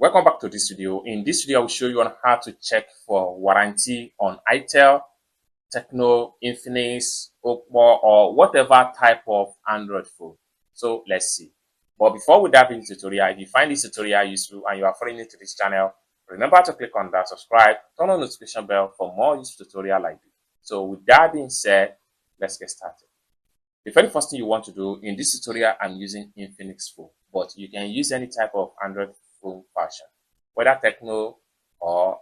Welcome back to this video. In this video, I will show you on how to check for warranty on itel, Techno, Infinix, Oppo, or whatever type of Android phone. So let's see. But before we dive into the tutorial, if you find this tutorial useful and you are foreign to this channel, remember to click on that subscribe, turn on the notification bell for more useful tutorial like this. So with that being said, let's get started. The very first thing you want to do in this tutorial, I'm using Infinix phone, but you can use any type of Android phone version, whether Techno or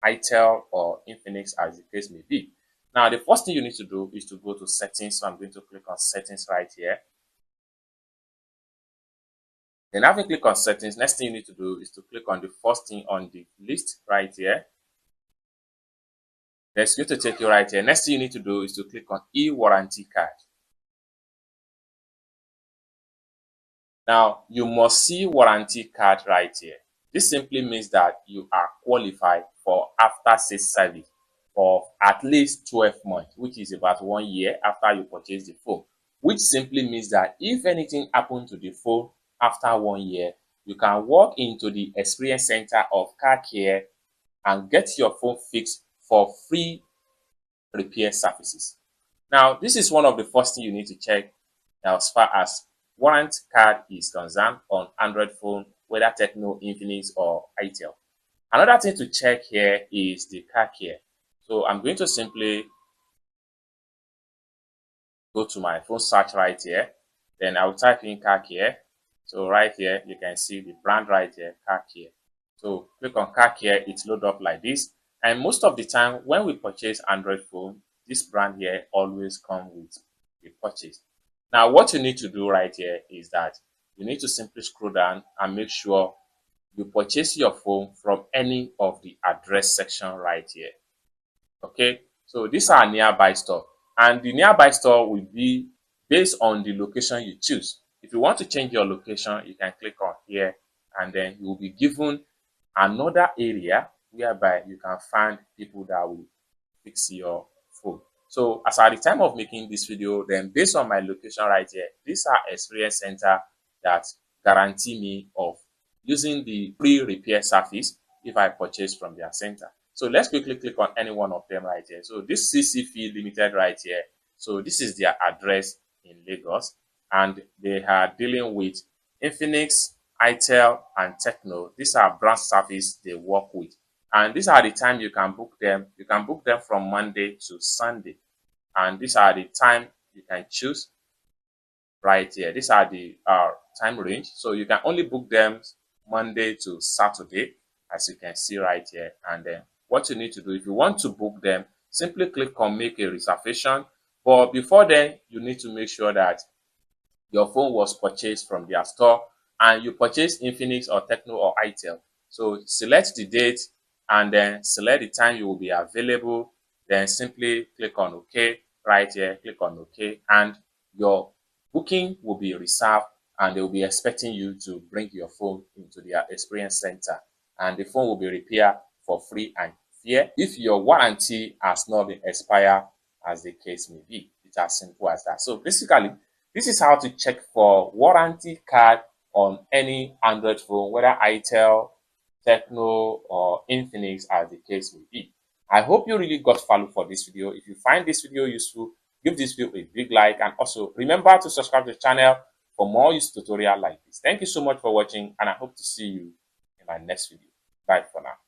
itel or Infinix as the case may be. Now, the first thing you need to do is to go to settings. So I'm going to click on settings right here. Then after you click on settings, next thing you need to do is to click on the first thing on the list right here. Then it's going to take you right here. Next thing you need to do is to click on e-warranty card. Now, you must see warranty card right here. This simply means that you are qualified for after-sales service for at least 12 months, which is about 1 year after you purchase the phone, which simply means that if anything happened to the phone after 1 year, you can walk into the experience center of car care and get your phone fixed for free repair services. Now, this is one of the first things you need to check as far as warranty card is concerned on Android phone, whether Techno, Infinix, or itel. Another thing to check here is the car care. So I'm going to simply go to my phone search right here. Then I will type in car care. So right here, you can see the brand right here, car care. So click on car care, it's load up like this. And most of the time when we purchase Android phone, this brand here always comes with a purchase. Now, what you need to do right here is that you need to simply scroll down and make sure you purchase your phone from any of the address section right here. Okay, so these are nearby store, and the nearby store will be based on the location you choose. If you want to change your location, you can click on here, and then you will be given another area whereby you can find people that will fix your phone. So as at the time of making this video, then based on my location right here, these are experience center that guarantee me of using the free repair service if I purchase from their center. So let's quickly click on any one of them right here. So this CCP Limited right here. So this is their address in Lagos, and they are dealing with Infinix, itel, and Techno. These are brand service they work with. And these are the time you can book them. You can book them from Monday to Sunday. And these are the time you can choose right here. These are the time range. So you can only book them Monday to Saturday, as you can see right here. And then what you need to do, if you want to book them, simply click on make a reservation. But before then, you need to make sure that your phone was purchased from their store and you purchased Infinix or Techno or itel. So select the date and then select the time you will be available. Then simply click on OK right here, click on OK, and your booking will be reserved and they will be expecting you to bring your phone into their experience center, and the phone will be repaired for free and fair if your warranty has not been expired, as the case may be. It's as simple as that. So basically, this is how to check for warranty card on any Android phone, whether itel, Techno, or Infinix, as the case may be. I hope you really got value for this video. If you find this video useful, give this video a big like, and also remember to subscribe to the channel for more useful tutorial like this. Thank you so much for watching, and I hope to see you in my next video. Bye for now.